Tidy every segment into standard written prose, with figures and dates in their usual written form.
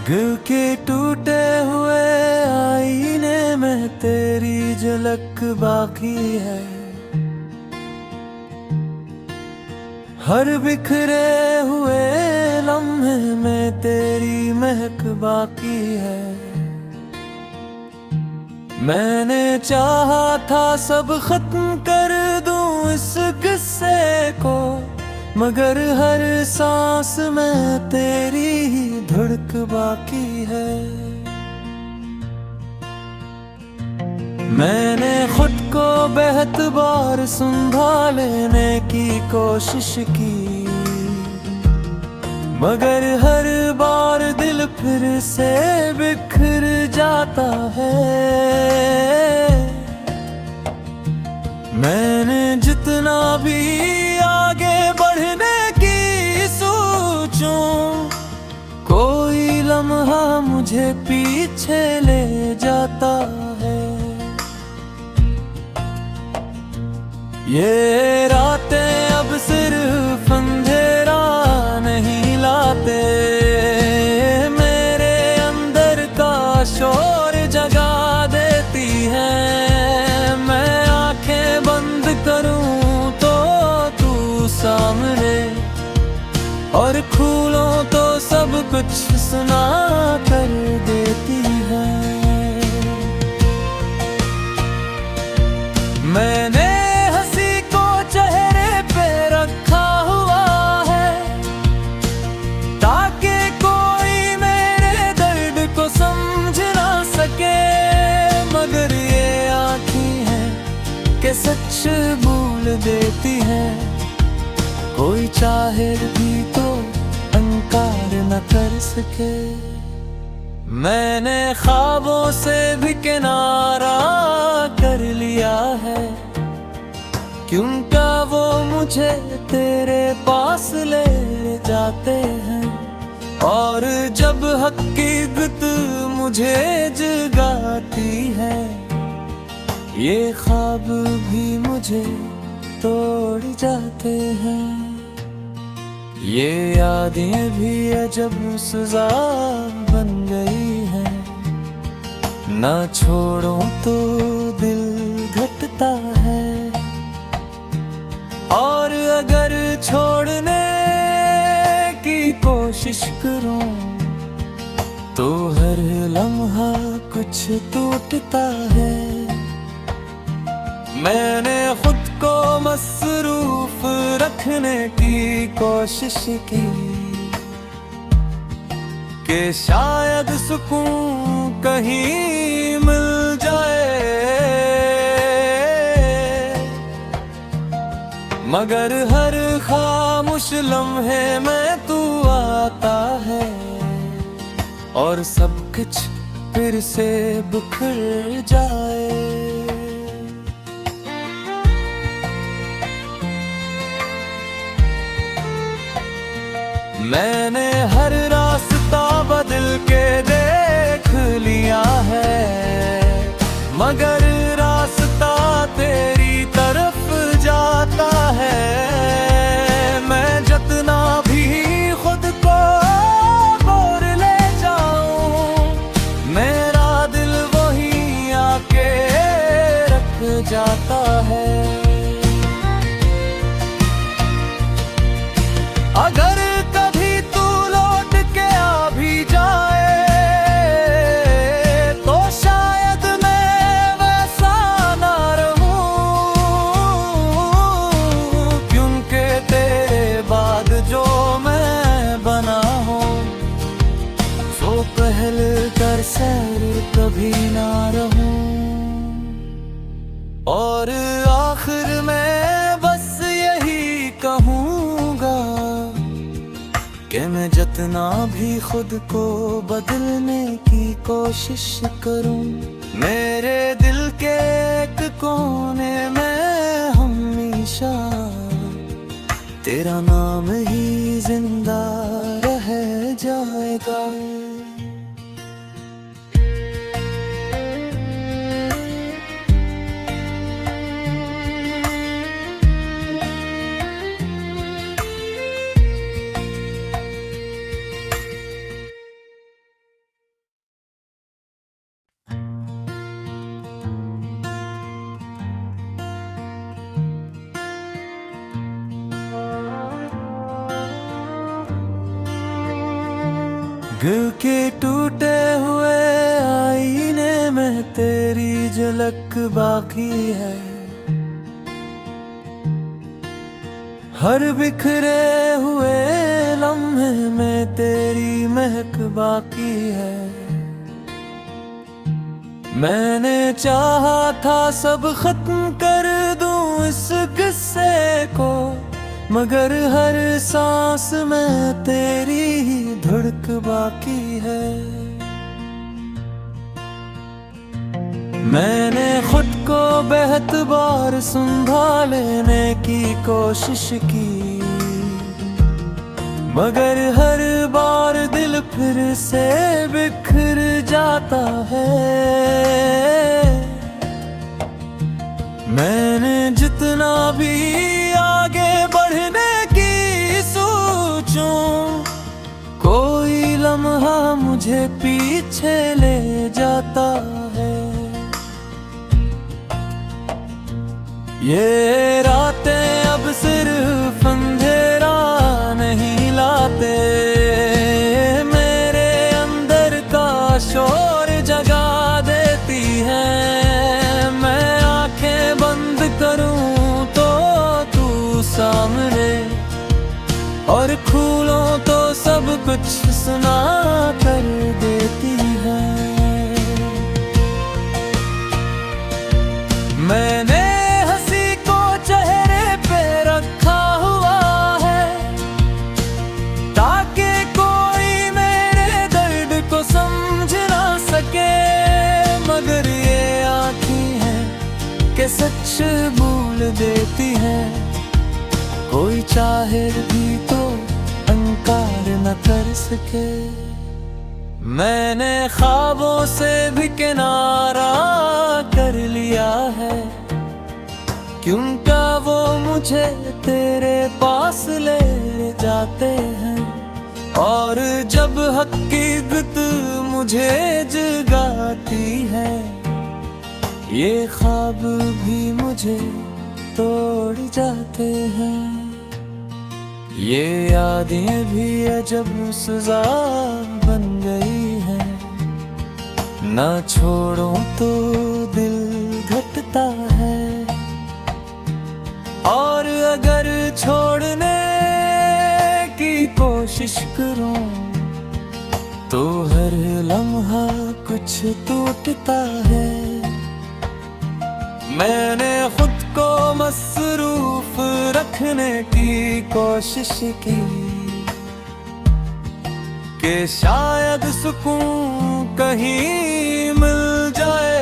दिल के टूटे हुए आईने में तेरी झलक बाकी है। हर बिखरे हुए लम्हे में तेरी महक बाकी है। मैंने चाहा था सब खत्म कर दूं इस किस्से को, मगर हर सांस में तेरी ही धड़क बाकी है। मैंने खुद को बेहद बार संभालने की कोशिश की, मगर हर बार दिल फिर से बिखर जाता है। मैंने जितना भी आगे बढ़ने की सोचूं, कोई लम्हा मुझे पीछे ले जाता है। ये रातें अब सिर्फ अंधेरा नहीं लाते, मेरे अंदर का शोर जगा देती है। मैं आंखें बंद करूं तो तू सामने, और खोलूं तो सब कुछ सुना कर देती है। मैंने के सच भूल देती है, कोई चाहे भी तो इनकार न कर सके। मैंने ख्वाबों से भी किनारा कर लिया है, क्योंकि वो मुझे तेरे पास ले जाते हैं। और जब हकीकत मुझे जगाती है, ये ख्वाब भी मुझे तोड़ जाते हैं। ये यादें भी अजब सजा बन गई हैं, ना छोड़ो तो दिल घटता है। और अगर छोड़ने की कोशिश करूं तो हर लम्हा कुछ टूटता है। मैंने खुद को मसरूफ रखने की कोशिश की, कि शायद सुकून कहीं मिल जाए, मगर हर खामोश लम्हे में तू आता है, और सब कुछ फिर से बिखर जाए। मैंने हर रास्ता बदल के देख लिया है, मगर रास्ता तेरी तरफ जाता है। मैं जितना भी खुद को बोर ले जाऊं, मेरा दिल वही आके रख जाता है। अगर पहल कर सैर कभी ना रहूं, और आखिर में बस यही कहूँगा कि मैं जितना भी खुद को बदलने की कोशिश करूं, मेरे दिल के एक कोने में हमेशा तेरा नाम ही जिंदा रह जाएगा। दिल के टूटे हुए आईने में तेरी झलक बाकी है। हर बिखरे हुए लम्हे में तेरी महक बाकी है। मैंने चाहा था सब खत्म कर दूं इस किस्से को, मगर हर सांस में तेरी ही धड़क बाकी है। मैंने खुद को बेहतर संभालने की कोशिश की, मगर हर बार दिल फिर से बिखर जाता है। मैंने जितना भी आगे बढ़ने की सोचूं, कोई लम्हा मुझे पीछे ले जाता है। ये रातें अब सिर्फ अंधेरा नहीं लाते, मेरे अंदर का शोर जगा देती है। मैं आंखें बंद करूं तो तू सामने, और खोलूं तो सब कुछ सुना कर देती है। मैंने के सच भूल देती है, कोई चाहे भी तो अंकार न कर सके। मैंने ख्वाबों से भी किनारा कर लिया है, क्योंकि वो मुझे तेरे पास ले जाते हैं। और जब हकीकत मुझे जगाती है, ये ख्वाब भी मुझे तोड़ जाते हैं। ये यादें भी अजब सजा बन गई है, ना छोड़ो तो दिल घटता है। और अगर छोड़ने की कोशिश करूं तो हर लम्हा कुछ टूटता है। मैंने खुद को मसरूफ रखने की कोशिश की, कि शायद सुकून कहीं मिल जाए,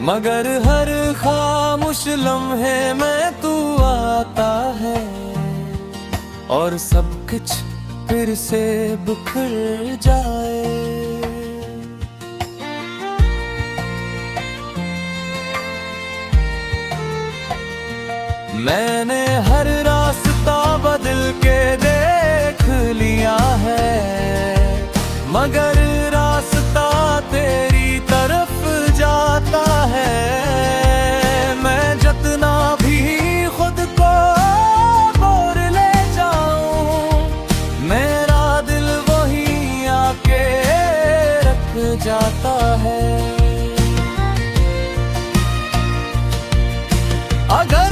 मगर हर खामोश लम्हे में तू आता है, और सब कुछ फिर से बिखर जाए। मैंने हर रास्ता बदल के देख लिया है, मगर रास्ता तेरी तरफ जाता है। मैं जितना भी खुद को मोड़ ले जाऊं, मेरा दिल वहीं आके रख जाता है। अगर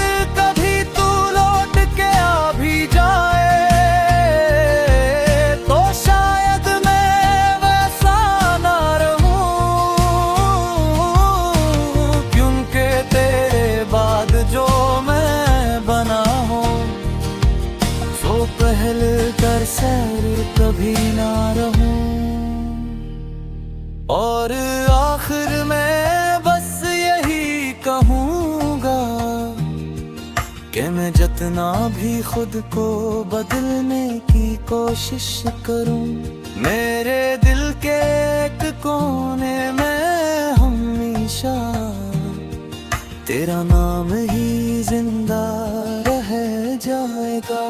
कर सैर कभी ना रहूं, और आखिर में बस यही कहूँगा कि मैं जितना भी खुद को बदलने की कोशिश करूं, मेरे दिल के एक कोने में हमेशा तेरा नाम ही जिंदा रह जाएगा।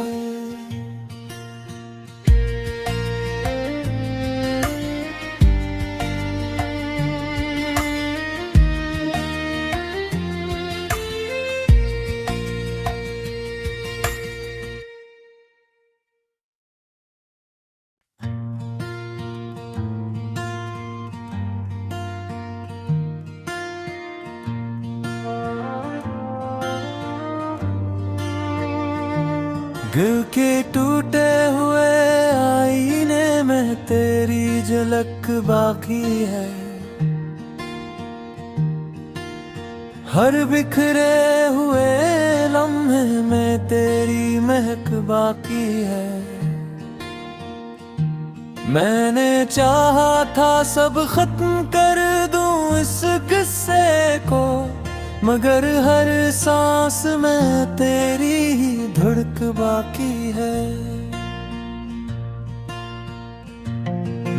दिल के टूटे हुए आईने में तेरी झलक बाकी है। हर बिखरे हुए लम्हे में तेरी महक बाकी है। मैंने चाहा था सब खत्म कर दूं इस किस्से को, मगर हर सांस में तेरी ही धड़क बाकी है।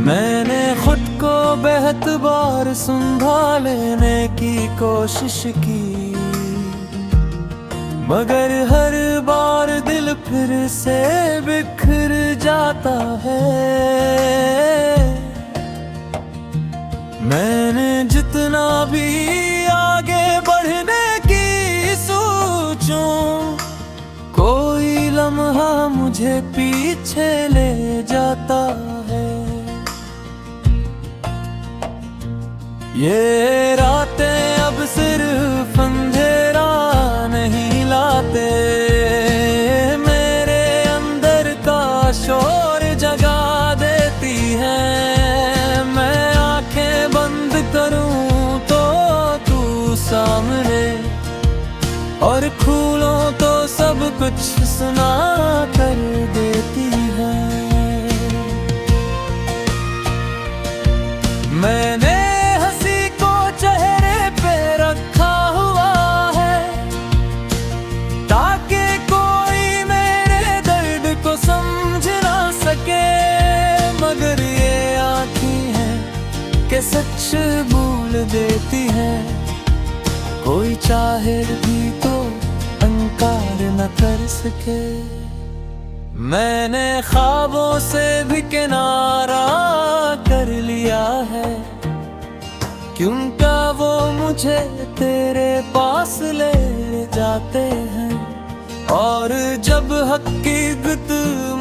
मैंने खुद को बेहद बार संभालने की कोशिश की, मगर हर बार दिल फिर से बिखर जाता है। मैंने जितना भी आगे बढ़ने की सोचूं, कोई लम्हा मुझे पीछे ले जाता है। ये रातें अब सिर्फ अंधेरा नहीं लाते, मेरे अंदर का शोर जगा देती हैं। मैं आंखें बंद करूं तो तू सामने, और खोलूं तो सब कुछ सुना कर देती है। मैंने के सच भूल देती है, कोई चाहे भी तो इनकार न कर सके। मैंने ख्वाबों से भी किनारा कर लिया है, क्योंकि वो मुझे तेरे पास ले जाते हैं। और जब हकीकत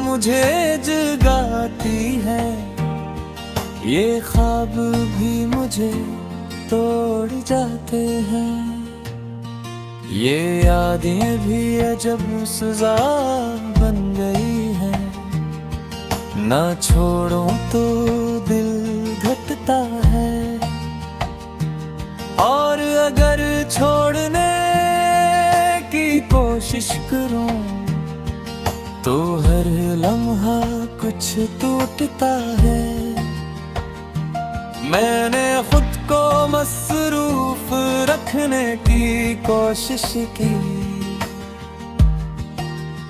मुझे जगाती है, ये ख्वाब भी मुझे तोड़ जाते हैं। ये यादें भी अजब सजा बन गई हैं, ना छोड़ो तो दिल घटता है। और अगर छोड़ने की कोशिश करूं तो हर लम्हा कुछ टूटता है। मैंने खुद को मसरूफ रखने की कोशिश की,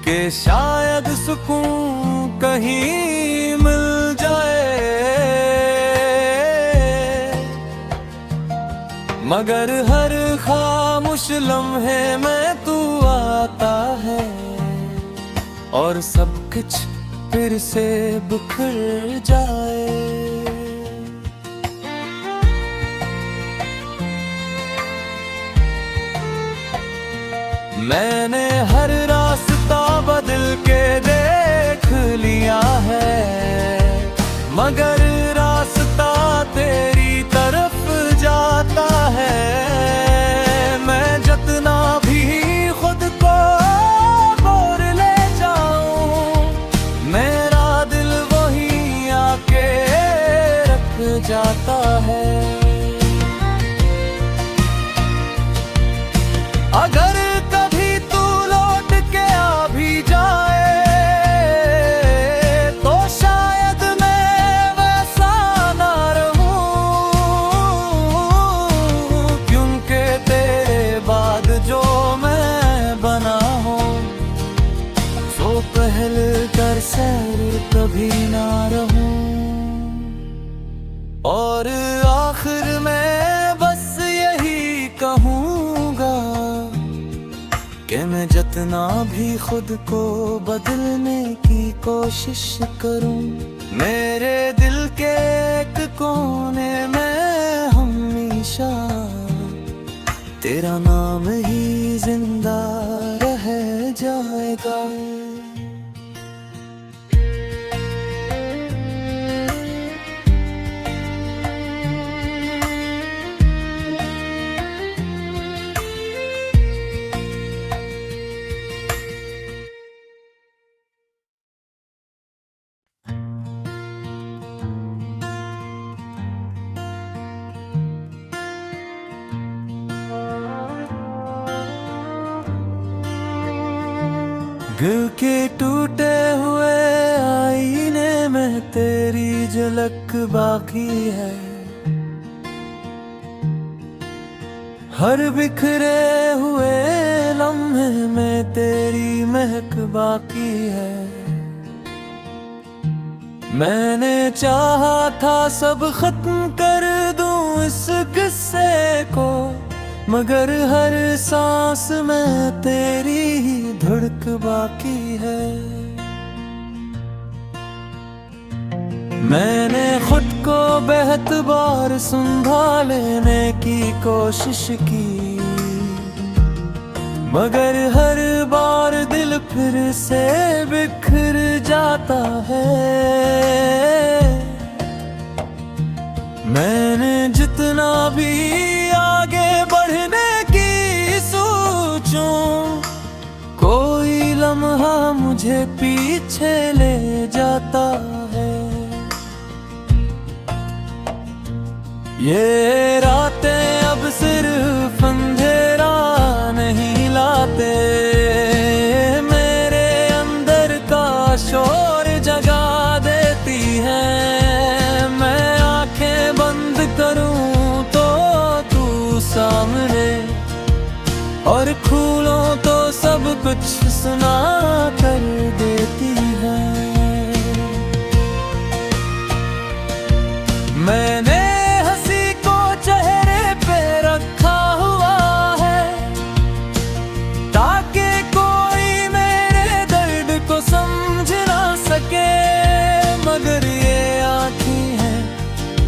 कि शायद सुकून कहीं मिल जाए, मगर हर खामोश लम्हे में तू आता है, और सब कुछ फिर से बिखर जाए। मैंने हर रास्ता बदल के देख लिया है, मगर रास्ता तेरी तरफ जाता है। मैं जितना भी खुद को बोर ले जाऊं, मेरा दिल वहीं आके रख जाता है। अगर पहल कर सैर कभी ना रहूं, और आखिर में बस यही कहूँगा कि मैं जितना भी खुद को बदलने की कोशिश करूं, मेरे दिल के एक कोने में हमेशा तेरा नाम ही जिंदा रह जाएगा। के टूटे हुए आईने में तेरी झलक बाकी है, हर बिखरे हुए लम्हे में तेरी महक बाकी है। मैंने चाहा था सब खत्म कर दूं इस किस्से को, मगर हर सांस में तेरी ही धड़क बाकी है। मैंने खुद को बेहतर संभालने की कोशिश की, मगर हर बार दिल फिर से बिखर जाता है। मैंने जितना भी आगे बढ़ने की सोचूं, कोई लम्हा मुझे पीछे ले जाता है। ये रातें अब सिर्फ अंधेरा नहीं लाते, मेरे अंदर का शोर जगा देती है। मैं आंखें बंद करूं तो तू सामने, और खोलूं तो सब कुछ सुना कर देती है। मैंने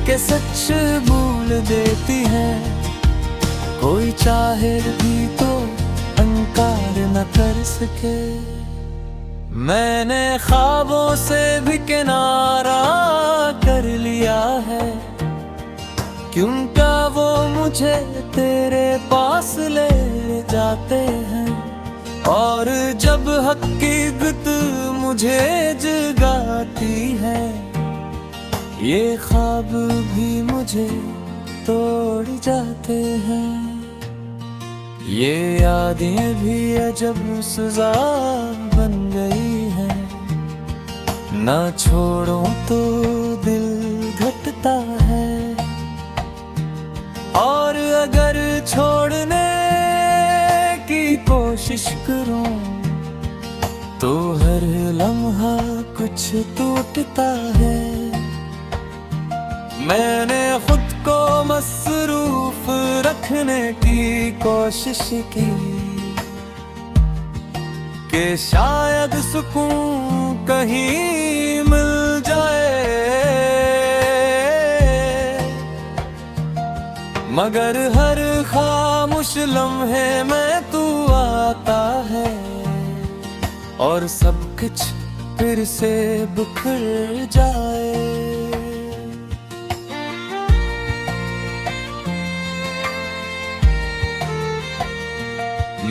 के सच भूल देती है, कोई चाहे भी तो इनकार न कर सके। मैंने ख्वाबों से भी किनारा कर लिया है, क्योंकि वो मुझे तेरे पास ले जाते हैं। और जब हकीकत मुझे जगाती है, ये ख्वाब भी मुझे तोड़ जाते हैं। ये यादें भी अजब सजा बन गई है, ना छोड़ो तो दिल घटता है। और अगर छोड़ने की कोशिश करूं तो हर लम्हा कुछ टूटता है। मैंने खुद को मसरूफ रखने की कोशिश की, कि शायद सुकून कहीं मिल जाए, मगर हर खामोश लम्हे में तू आता है, और सब कुछ फिर से बिखर जाए।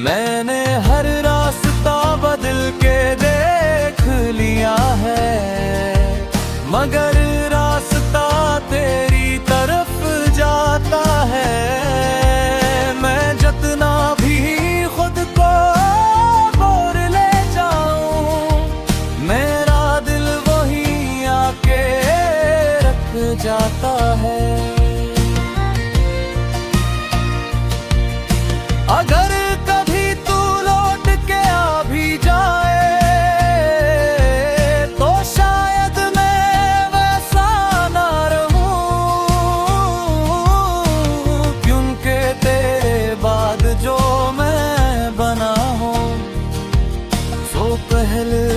मैंने हर रास्ता बदल के देख लिया है, मगर रास्ता तेरी तरफ जाता है। मैं जितना भी खुद को बोर ले जाऊं, मेरा दिल वही आके रख जाता है। अगर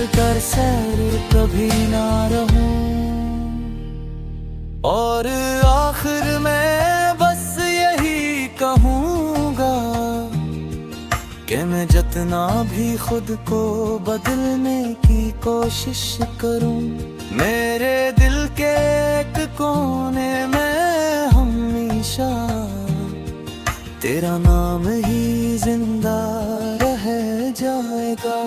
कर सैर कभी ना रहूं, और आखिर में बस यही कहूँगा कि मैं जितना भी खुद को बदलने की कोशिश करूं, मेरे दिल के एक कोने में हमेशा तेरा नाम ही जिंदा रह जाएगा।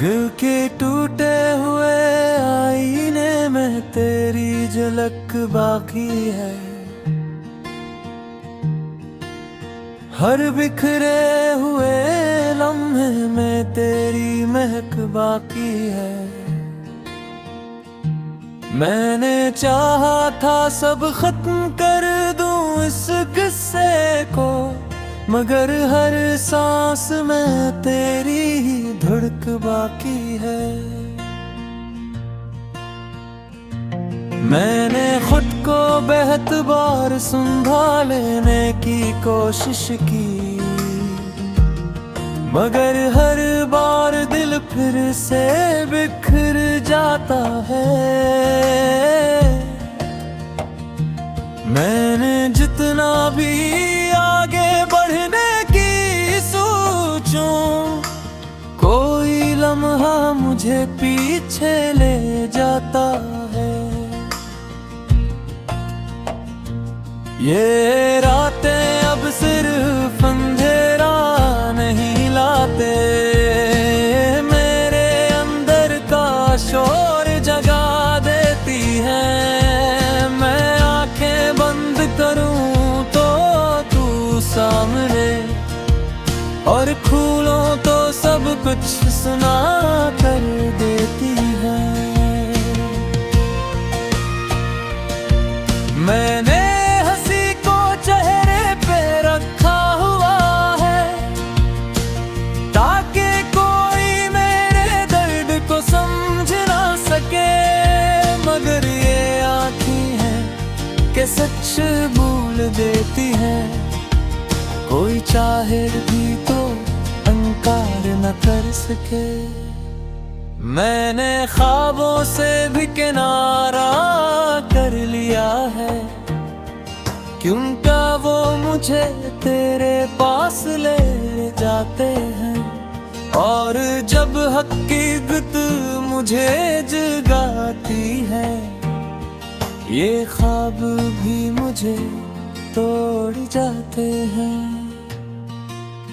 दिल के टूटे हुए आईने में तेरी झलक बाकी है। हर बिखरे हुए लम्हे में तेरी महक बाकी है। मैंने चाहा था सब खत्म कर दूं इस किस्से को, मगर हर सांस में तेरी ही धड़क बाकी है। मैंने खुद को बेहद बार संभालने की कोशिश की, मगर हर बार दिल फिर से बिखर जाता है। मैंने जितना भी आगे बढ़ने की सोचूं, कोई लम्हा मुझे पीछे ले जाता है। ये रातें अब सिर्फ अंधेरा नहीं लाते, मेरे अंदर का शोर जगा देती हैं। मैं आंखें बंद करूं तो तू सामने, और खोलूं तो सब कुछ सुना कर देती है। मैंने के सच भूल देती है, कोई चाहे भी तो इनकार न कर सके। मैंने ख्वाबों से भी किनारा कर लिया है, क्योंकि वो मुझे तेरे पास ले जाते हैं। और जब हकीकत मुझे जगाती है, ये ख्वाब भी मुझे तोड़ जाते हैं।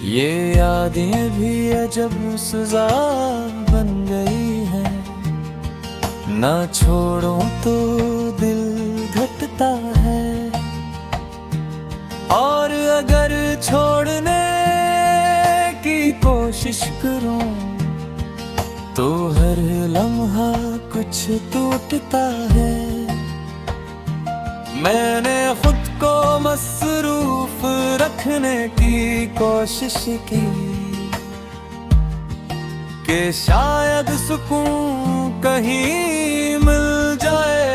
ये यादें भी अजब सजा बन गई है, ना छोड़ो तो दिल घटता है। और अगर छोड़ने की कोशिश करूं तो हर लम्हा कुछ टूटता है। मैंने खुद को मसरूफ रखने की कोशिश की, कि शायद सुकून कहीं मिल जाए,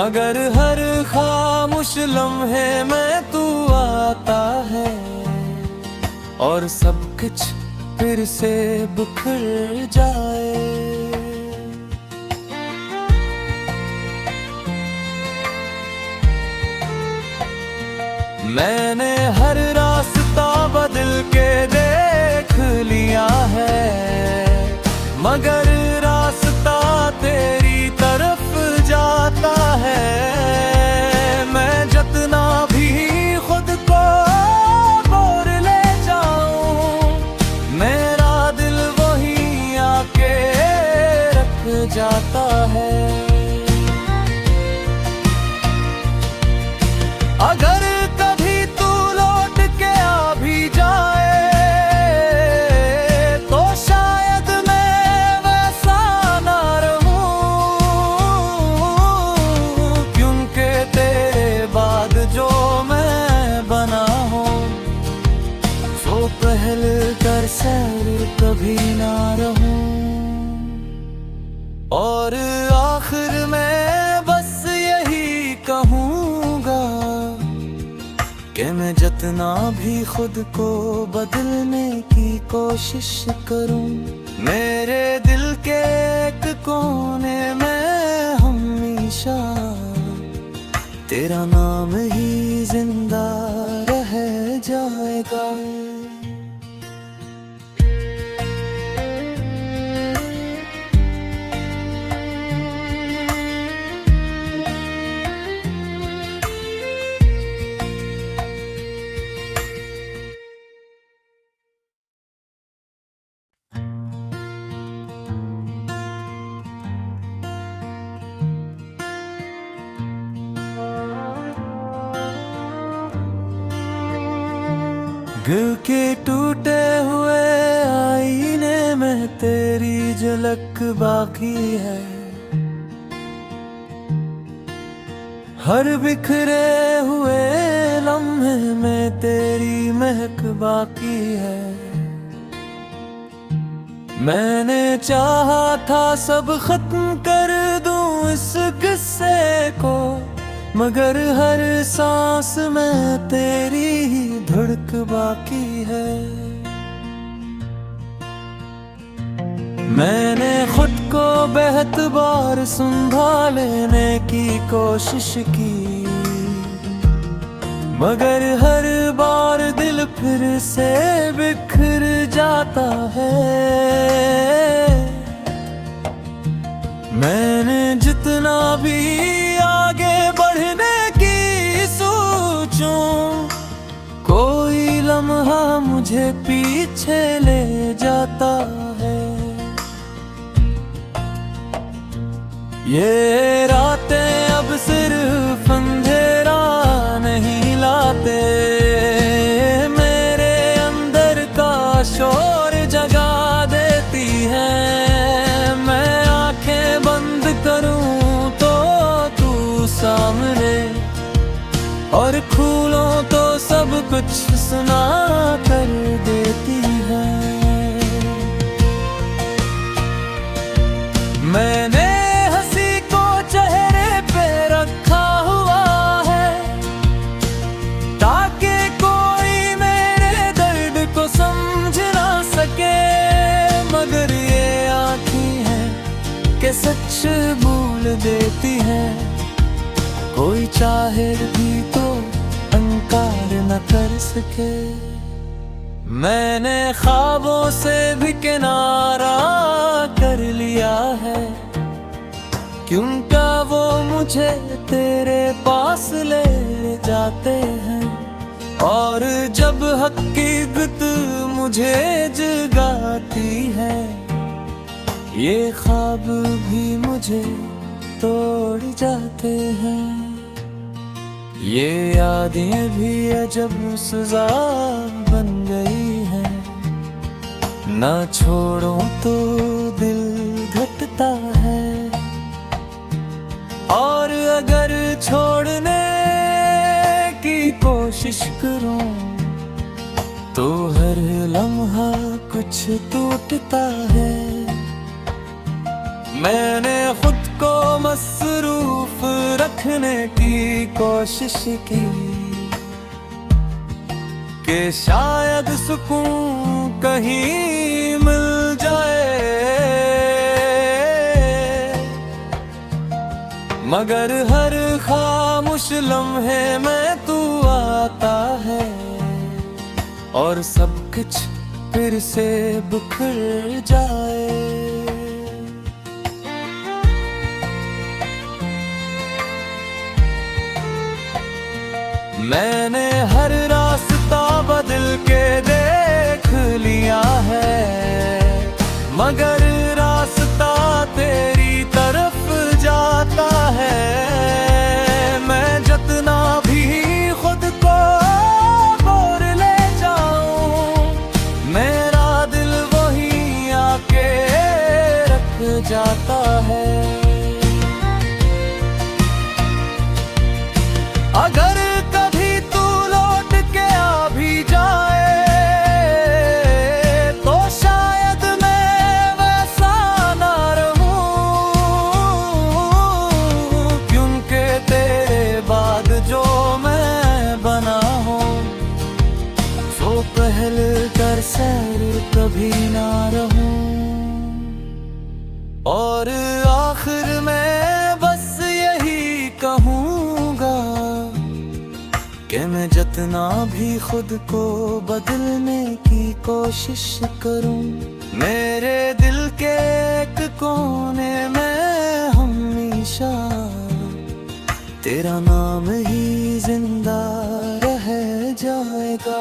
मगर हर खामोश लम्हे में तू आता है, और सब कुछ फिर से बिखर जाए। मैंने हर रास्ता बदल के देख लिया है, मगर रास्ता तेरी तरफ जाता है। मैं जितना भी खुद को बोर ले जाऊं, मेरा दिल वहीं आके रख जाता है। अगर पहल कर सैर कभी ना रहूं, और आखिर में बस यही कहूँगा कि मैं जितना भी खुद को बदलने की कोशिश करूं, मेरे दिल के एक कोने में हमेशा तेरा नाम ही जिंदा रह जाएगा। के टूटे हुए आईने में तेरी झलक बाकी है, हर बिखरे हुए लम्हे में तेरी महक बाकी है। मैंने चाहा था सब खत्म कर दूं इस किस्से को, मगर हर सांस में तेरी ही धड़क बाकी है। मैंने खुद को बेहद बार संभालने की कोशिश की, मगर हर बार दिल फिर से बिखर जाता है। मैंने जितना भी आगे बढ़ने की सोचूं, कोई लम्हा मुझे पीछे ले जाता है। ये रातें अब सिर्फ अंधेरा नहीं लाते, मेरे अंदर का शोर जगा देती है। मैं आंखें बंद करूं तो तू सामने, और खोलूं तो सब कुछ सुना कर देती है। मैंने सच भूल देती है, कोई चाहे भी तो इनकार न कर सके। मैंने ख्वाबों से भी किनारा कर लिया है, क्योंकि वो मुझे तेरे पास ले जाते हैं। और जब हकीकत मुझे जगाती है, ये ख्वाब भी मुझे तोड़ जाते हैं। ये यादें भी अजब सजा बन गई हैं, ना छोड़ो तो दिल घटता है। और अगर छोड़ने की कोशिश करूं तो हर लम्हा कुछ टूटता है। मैंने खुद को मसरूफ रखने की कोशिश की, कि शायद सुकून कहीं मिल जाए, मगर हर खामोश लम्हे में तू आता है, और सब कुछ फिर से बिखर जाए। मैंने हर रास्ता बदल के देख लिया है, मगर रास्ता तेरी तरफ जाता है। मैं जितना भी खुद को बोर ले जाऊं, मेरा दिल वहीं आके रख जाता है। अगर सैर कभी ना रहूं, और आखिर में बस यही कहूँगा कि मैं जितना भी खुद को बदलने की कोशिश करूं, मेरे दिल के एक कोने में हमेशा तेरा नाम ही जिंदा रह जाएगा।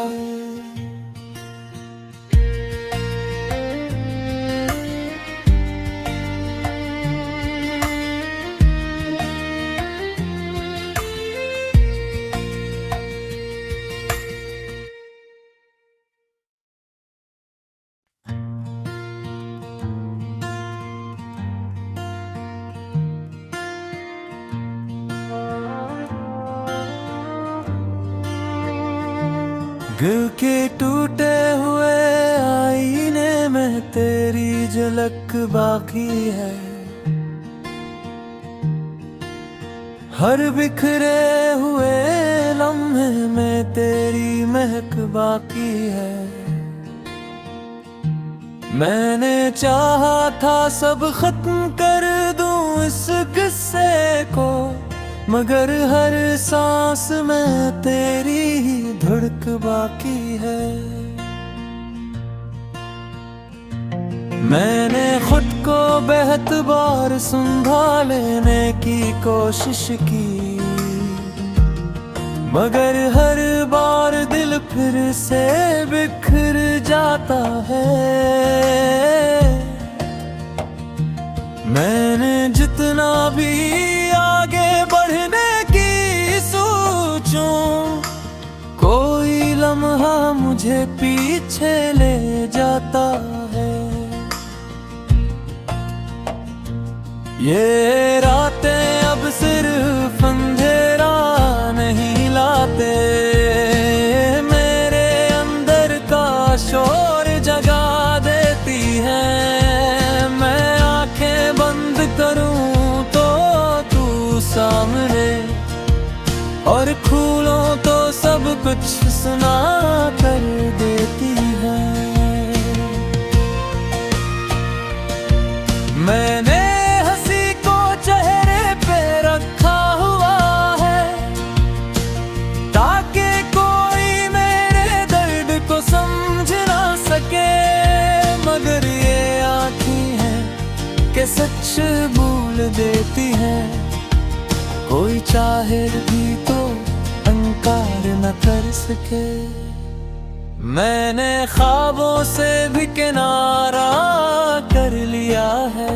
दिल के टूटे हुए आईने में तेरी झलक बाकी है, हर बिखरे हुए लम्हे में तेरी महक बाकी है। मैंने चाहा था सब खत्म कर दूं इस किस्से को, मगर हर सांस में तेरी ही धड़क बाकी है। मैंने खुद को बेहद बार संभालने की कोशिश की, मगर हर बार दिल फिर से बिखर जाता है। मैंने जितना भी आगे बढ़ने की सोचूं, कोई लम्हा मुझे पीछे ले जाता है। ये रातें अब सिर्फ अंधेरा नहीं लाते, मेरे अंदर का शोर जगा देती हैं। मैं आंखें बंद करूं तो तू सामने, और खोलूं तो सब कुछ सुना कर देती है। मैंने के सच भूल देती है, कोई चाहे भी तो इनकार न कर सके। मैंने ख्वाबों से भी किनारा कर लिया है,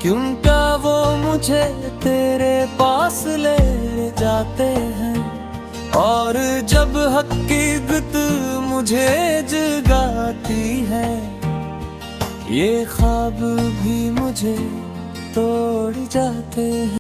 क्योंकि वो मुझे तेरे पास ले जाते हैं। और जब हकीकत मुझे जगाती है, ये ख्वाब भी मुझे तोड़ जाते हैं।